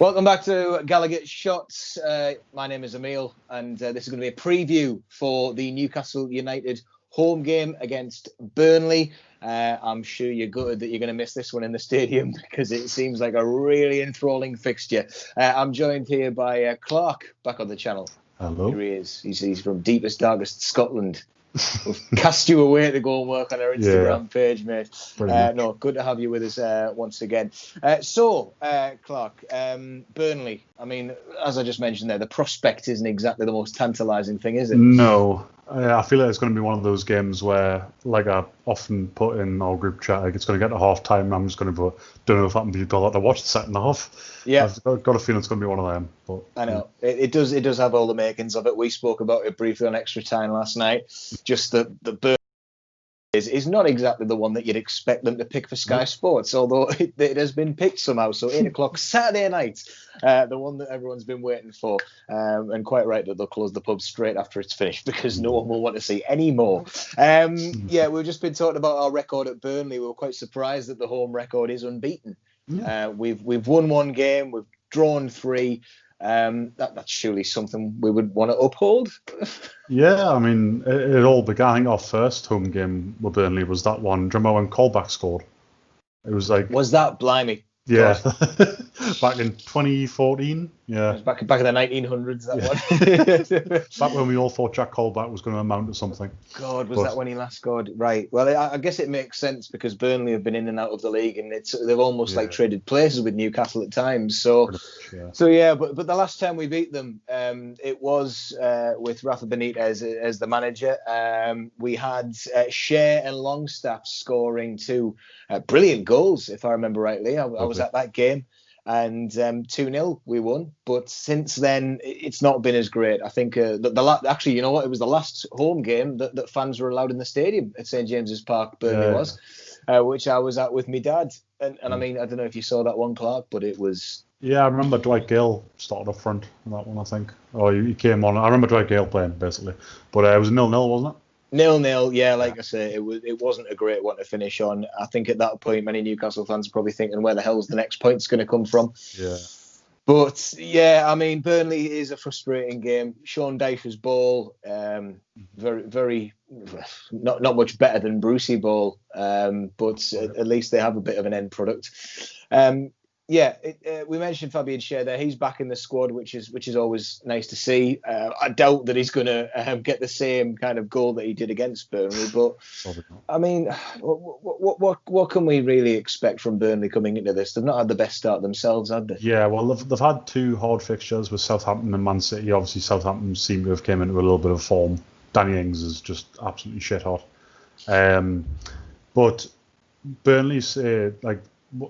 Welcome back to Gallagher Shots. My name is Emil, and this is going to be a preview for the Newcastle United home game against Burnley. I'm sure you're gutted that you're going to miss this one in the stadium because it seems like a really enthralling fixture. I'm joined here by Clarke, back on the channel. Hello. Here he is. He's from deepest, darkest Scotland. We've cast you away to go and work on our Instagram page, mate. No, good to have you with us once again. Clarke, Burnley, I mean, as I just mentioned there, the prospect isn't exactly the most tantalising thing, is it? No. I feel like it's going to be one of those games where, like I often put in our group chat, like it's going to get to half time and I'm just going to don't know if I'm going to be able to watch the second half. Yeah. I've got a feeling it's going to be one of them. But I know. It does have all the makings of it. We spoke about it briefly on Extra Time last night. Just the Burnley is not exactly the one that you'd expect them to pick for Sky Sports, although it has been picked somehow. So 8 o'clock Saturday night, the one that everyone's been waiting for. And quite right that they'll close the pub straight after it's finished because no one will want to see any more. We've just been talking about our record at Burnley. We were quite surprised that the home record is unbeaten. We've won one game, we've drawn 3. That's surely something we would want to uphold. Yeah, I mean, it all began. Our first home game with Burnley was that one. Do you remember when Colback scored? It was like... Was that blimey? Yeah, back in 2014. Yeah, it was back in the 1900s. That one. Back when we all thought Jack Colback was going to amount to something. God, was that when he last scored? Right. Well, I guess it makes sense because Burnley have been in and out of the league, and they've almost like traded places with Newcastle at times. So But the last time we beat them, it was with Rafa Benitez as the manager. We had Shea and Longstaff scoring 2 brilliant goals, if I remember rightly. I was at that game, and 2-0 we won. But since then, it's not been as great. I think actually, you know what? It was the last home game that fans were allowed in the stadium at St James's Park. Burnley was, which I was at with my dad. And I mean, I don't know if you saw that one, Clarke, but it was. Yeah, I remember Dwight Gale started up front in that one, I think. Or he came on. I remember Dwight Gale playing, basically. But it was 0-0, wasn't it? 0-0, yeah. Like I say, it wasn't a great one to finish on. I think at that point, many Newcastle fans are probably thinking, where the hell's the next point's going to come from? Yeah. But, yeah, I mean, Burnley is a frustrating game. Sean Dyche's ball, very, very, not much better than Brucey ball, but at least they have a bit of an end product. We mentioned Fabian Schär there. He's back in the squad, which is always nice to see. I doubt that he's going to get the same kind of goal that he did against Burnley. But I mean, what can we really expect from Burnley coming into this? They've not had the best start themselves, have they? Yeah, well, they've had 2 hard fixtures with Southampton and Man City. Obviously, Southampton seem to have came into a little bit of form. Danny Ings is just absolutely shit hot. But Burnley's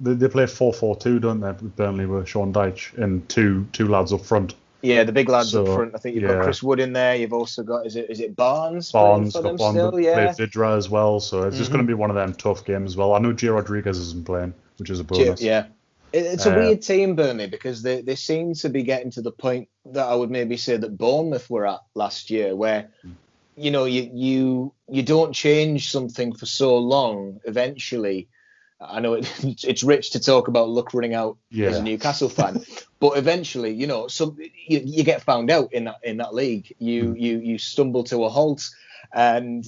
They play 4-4-2, don't they? With Burnley with Sean Dyche and two lads up front. Yeah, the big lads up front. I think you've got Chris Wood in there. You've also got is it Barnes? Barnes got one that played Vidra as well. So it's just going to be one of them tough games as well. I know Gio Rodriguez isn't playing, which is a bonus. It's a weird team, Burnley, because they seem to be getting to the point that I would maybe say that Bournemouth were at last year, where you know you don't change something for so long. Eventually. I know it's rich to talk about luck running out as a Newcastle fan, but eventually, you know, you get found out in that league. You stumble to a halt, and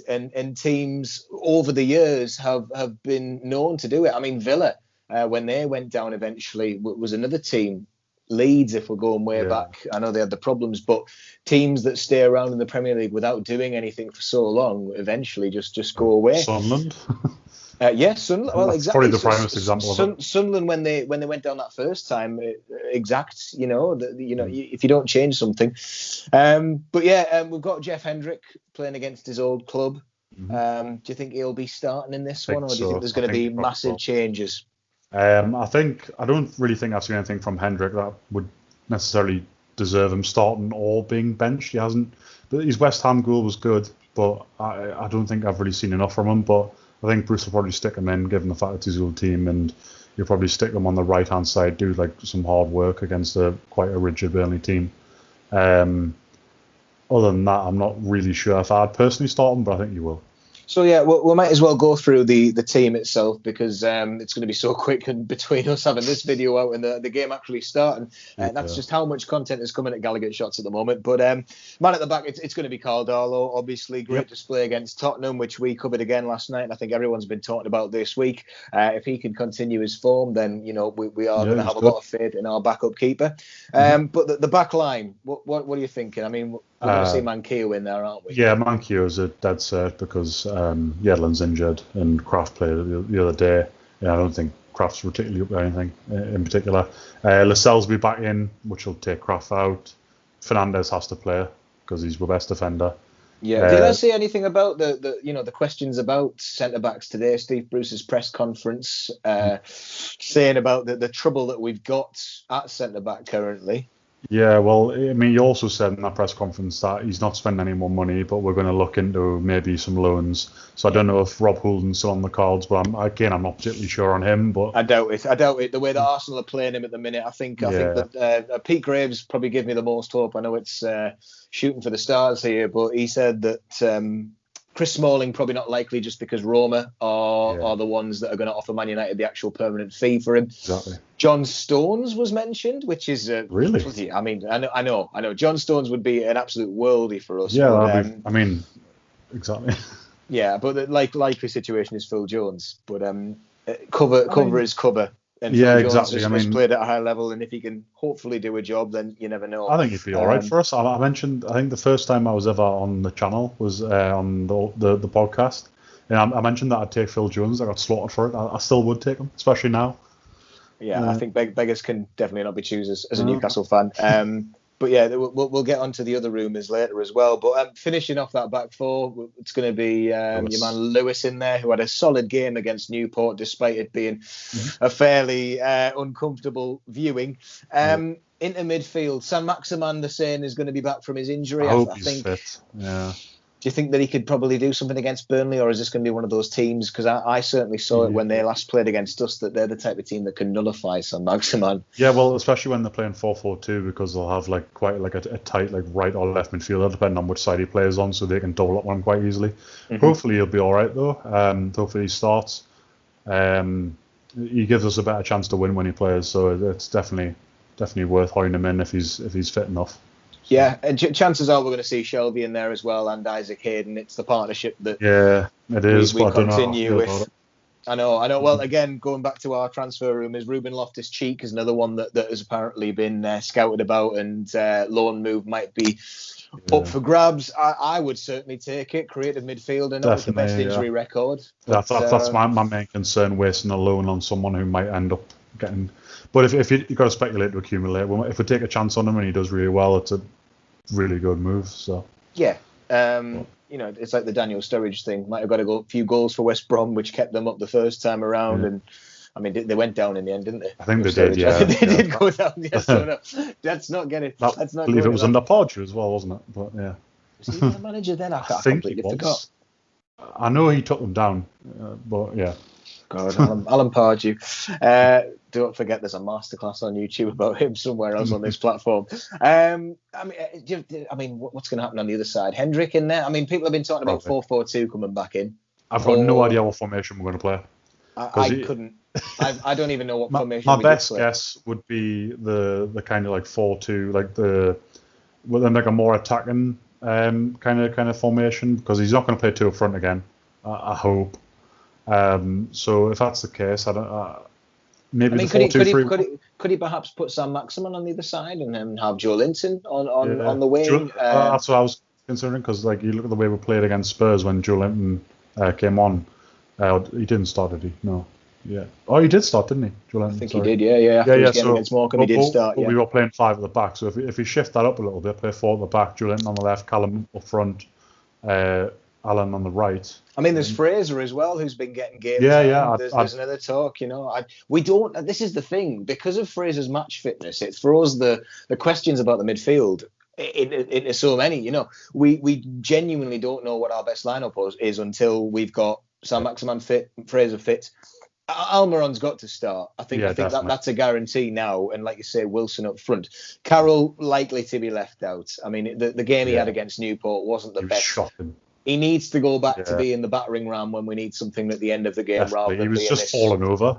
teams over the years have been known to do it. I mean, Villa, when they went down eventually, was another team. Leeds, if we're going way back, I know they had the problems, but teams that stay around in the Premier League without doing anything for so long eventually just go away. Sunderland. Sunderland. Well, that's exactly. Probably the primest example of it. Sunderland, when they went down that first time, exact. If you don't change something. We've got Jeff Hendrick playing against his old club. Do you think he'll be starting in this one, or do you think there's going to be massive changes? I don't really think I've seen anything from Hendrick that would necessarily deserve him starting or being benched. He hasn't. But his West Ham goal was good, but I don't think I've really seen enough from him. But I think Bruce will probably stick him in, given the fact it's his old team, and you'll probably stick him on the right-hand side, do like some hard work against quite a rigid Burnley team. Other than that, I'm not really sure if I'd personally start him, but I think you will. So yeah, we might as well go through the team itself, because it's going to be so quick, and between us having this video out and the game actually starting, that's just how much content is coming at Gallagher Shots at the moment. But man at the back, it's going to be Caldalo. Obviously, great display against Tottenham, which we covered again last night, and I think everyone's been talking about this week. If he can continue his form, then we are going to have a lot of faith in our backup keeper. But the back line, what are you thinking? I mean, we're going to see Manquillo in there, aren't we? Yeah, Manquillo is a dead cert because Yedlin's injured and Kraft played the other day. Yeah, I don't think Kraft's particularly up to anything in particular. Lascelles will be back in, which will take Kraft out. Fernandez has to play because he's the best defender. Yeah. Did I say anything about the questions about centre backs today? Steve Bruce's press conference saying about the trouble that we've got at centre back currently. Yeah, well, I mean, he also said in that press conference that he's not spending any more money, but we're going to look into maybe some loans. So I don't know if Rob Houlden's still on the cards, but I'm not particularly sure on him. But I doubt it. The way that Arsenal are playing him at the minute, I think that Pete Graves probably give me the most hope. I know it's shooting for the stars here, but he said that Chris Smalling probably not likely, just because Roma are the ones that are going to offer Man United the actual permanent fee for him. Exactly. John Stones was mentioned, which is really. I mean, I know. John Stones would be an absolute worldie for us. Yeah, I mean, exactly. Yeah, but the likely situation is Phil Jones, but cover is cover. And Phil Jones has played at a high level, and if he can hopefully do a job, then you never know. I think he'd be all right for us. I think the first time I was ever on the channel was on the podcast, and I mentioned that I'd take Phil Jones. I got slaughtered for it. I still would take him, especially now. Yeah, I think beggars can definitely not be choosers as a Newcastle fan. But yeah, we'll get onto the other rumours later as well. But finishing off that back four, it's going to be your man Lewis in there, who had a solid game against Newport, despite it being a fairly uncomfortable viewing. Into midfield, Saint-Maximin, they're saying, is going to be back from his injury. I hope he's fit. Yeah. Do you think that he could probably do something against Burnley, or is this going to be one of those teams? Because I certainly saw it when they last played against us, that they're the type of team that can nullify Saint-Maximin. Yeah, well, especially when they're playing 4-4-2, because they'll have quite a tight right or left midfielder, depending on which side he plays on, so they can double up on him quite easily. Hopefully he'll be all right though. Hopefully he starts. He gives us a better chance to win when he plays, so it's definitely worth holding him in if he's fit enough. Yeah, and chances are we're going to see Shelby in there as well, and Isaac Hayden. It's the partnership that it is. We continue with. I know. Well, again, going back to our transfer rumours, Ruben Loftus-Cheek is another one that has apparently been scouted about, and loan move might be up for grabs. I would certainly take it. Creative midfielder, not with the best injury record. That's my main concern, wasting a loan on someone who might end up getting. But if you've got to speculate to accumulate, if we take a chance on him and he does really well, it's a really good move. So yeah, it's like the Daniel Sturridge thing. Might have got a few goals for West Brom, which kept them up the first time around, and I mean they went down in the end, didn't they? I think they did. Yeah, they did go down. Yeah, so no, let's not get it. I believe it was under Pardew as well, wasn't it? But yeah, was he the manager then? I think he was. Forgot. I know he took them down, but yeah. God, Alan Pardew. Don't forget, there's a masterclass on YouTube about him somewhere else on this platform. I mean, what's going to happen on the other side? Hendrick in there? I mean, people have been talking about 4-4-2 coming back in. I've got no idea what formation we're going to play. I couldn't. I don't even know what formation. My best guess would be the kind of 4-2, like a more attacking kind of formation, because he's not going to play two up front again. I hope. So if that's the case, maybe the 4-2-3. Could he perhaps put Saint-Maximin on the other side and then have Joe Linton on the wing? That's what I was considering, because you look at the way we played against Spurs when Joe Linton came on. He didn't start, did he? No. Yeah. Oh, he did start, didn't he? Joe Linton, I think he did. Yeah. After his game against Morecambe, he did start. But we were playing 5 at the back, so if we shift that up a little bit, play 4 at the back, Joe Linton on the left, Callum up front, Alan on the right. I mean, there's Fraser as well, who's been getting games. Yeah. There's another talk, we don't. This is the thing, because of Fraser's match fitness, it throws the questions about the midfield into so many. We genuinely don't know what our best lineup is until we've got Saint-Maximin fit, Fraser fit. Almiron's got to start. I think that's a guarantee now. And like you say, Wilson up front. Carroll likely to be left out. I mean, the game he had against Newport wasn't the best. Shocking. he needs to go back to being the battering ram when we need something at the end of the game. Definitely. Rather than he was just falling over.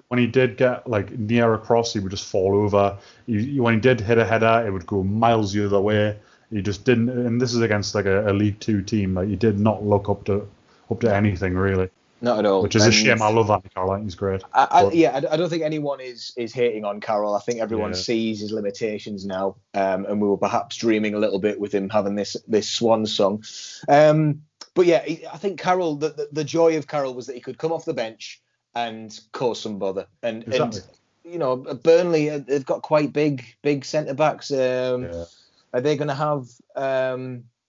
When he did get near a cross, he would just fall over. When he did hit a header, it would go miles the other way. He just didn't, and this is against a League Two team. He did not look up to anything really. Not at all. Which is a shame. I love Andy Carroll. He's great. I don't think anyone is hating on Carroll. I think everyone sees his limitations now, and we were perhaps dreaming a little bit with him having this swan song. But yeah, I think Carroll. The joy of Carroll was that he could come off the bench and cause some bother. And Burnley, they've got quite big centre backs. Are they going to have?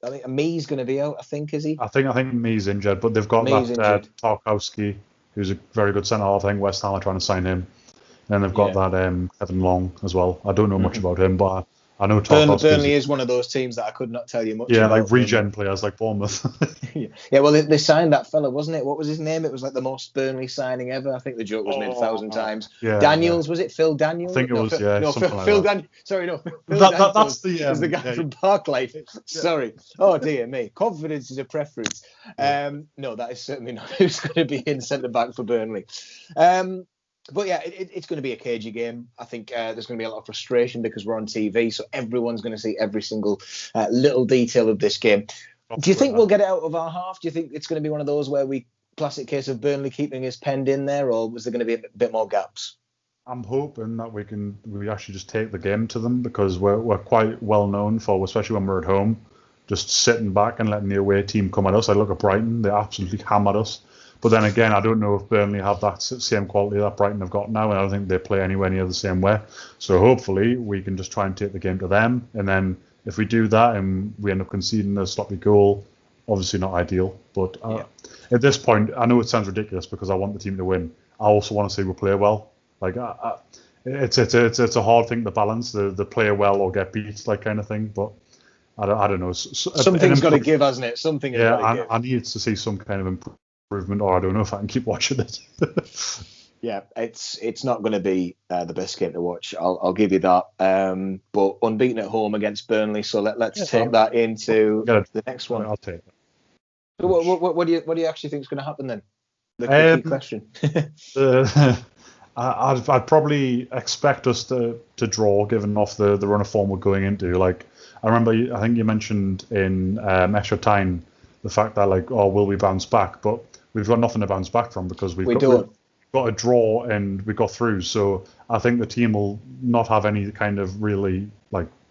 I think Mee's going to be out. I think, is he? I think Mee's injured, but they've got Tarkowski, who's a very good centre half. I think West Ham are trying to sign him. And they've got that Kevin Long as well. I don't know much about him, but I know Tarkowski. Burnley is one of those teams that I could not tell you much about. Yeah, like regen players like Bournemouth. Well, they signed that fella, wasn't it? What was his name? It was like the most Burnley signing ever. I think the joke was made 1,000 times. Yeah, Daniels, was it Phil Daniels? I think it was, Phil Daniels. Sorry, no. That's the guy from Parklife. Sorry. Oh, dear me. Confidence is a preference. No, that is certainly not who's going to be in centre-back for Burnley. But yeah, it's going to be a cagey game. I think there's going to be a lot of frustration because we're on TV, so everyone's going to see every single little detail of this game. Do you think we'll get it out of our half? Do you think it's going to be one of those where classic case of Burnley keeping us penned in there, or was there going to be a bit more gaps? I'm hoping that we actually just take the game to them, because we're quite well known for, especially when we're at home, just sitting back and letting the away team come at us. I look at Brighton; they absolutely hammered us. But then again, I don't know if Burnley have that same quality that Brighton have got now, and I don't think they play anywhere near the same way. So hopefully we can just try and take the game to them, and then if we do that and we end up conceding a sloppy goal, obviously not ideal. But at this point, I know it sounds ridiculous because I want the team to win. I also want to see we play well. Like it's a hard thing to balance, the play well or get beat, like kind of thing. But I don't know. Something's got to give, hasn't it? Something. Yeah, I need to see some kind of improvement, or I don't know if I can keep watching it. Yeah, it's not going to be the best game to watch. I'll give you that. But unbeaten at home against Burnley, so let's take that into the next one. I'll take it. So what do you actually think is going to happen then? The key question. I'd probably expect us to draw, given off the run of form we're going into. Like, I remember, I think you mentioned in extra time the fact that will we bounce back? But we've got nothing to bounce back from, because we've got a draw and we got through. So I think the team will not have any kind of really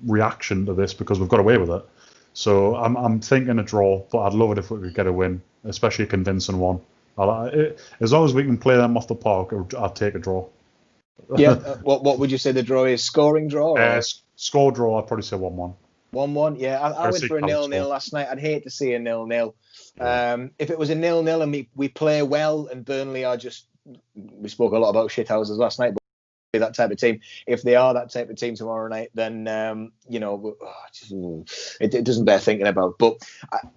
reaction to this, because we've got away with it. So I'm thinking a draw, but I'd love it if we could get a win, especially a convincing one. As long as we can play them off the park, I'll take a draw. Yeah. What would you say the draw is? Scoring draw? Score draw. I'd probably say 1-1. 1-1. Yeah, I went for a 0-0 last night. I'd hate to see a 0-0. If it was a 0-0 and we play well and Burnley are just, we spoke a lot about shithouses last night, but that type of team. If they are that type of team tomorrow night, then it doesn't bear thinking about. But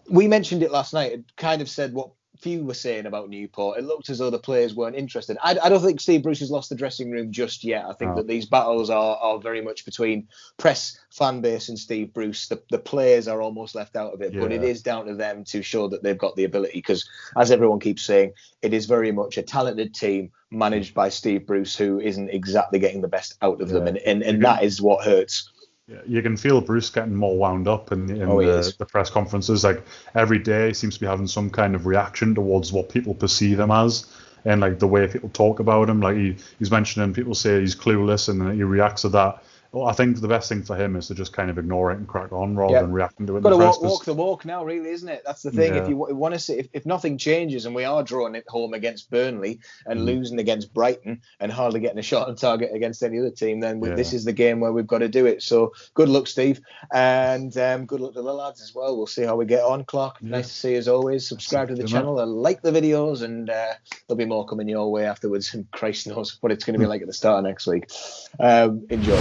we mentioned it last night. It kind of said what few were saying about Newport. It looked as though the players weren't interested. I don't think Steve Bruce has lost the dressing room just yet. I think that these battles are very much between press, fan base and Steve Bruce. The players are almost left out of it, but it is down to them to show that they've got the ability, because as everyone keeps saying, it is very much a talented team managed by Steve Bruce, who isn't exactly getting the best out of them, and that is what hurts. Yeah, you can feel Bruce getting more wound up in the press conferences. Like, every day he seems to be having some kind of reaction towards what people perceive him as, and the way people talk about him. Like, he's mentioning people say he's clueless, and then he reacts to that. Well, I think the best thing for him is to just kind of ignore it and crack on rather than reacting to it. Got to walk the walk now, really, isn't it? That's the thing. If you want to see, if nothing changes and we are drawing it home against Burnley and losing against Brighton and hardly getting a shot on target against any other team, then this is the game where we've got to do it. So good luck, Steve, and good luck to the lads as well. We'll see how we get on. Clarke, nice to see you as always. Subscribe to the channel and like the videos, and there'll be more coming your way afterwards. And Christ knows what it's going to be like at the start of next week. Enjoy.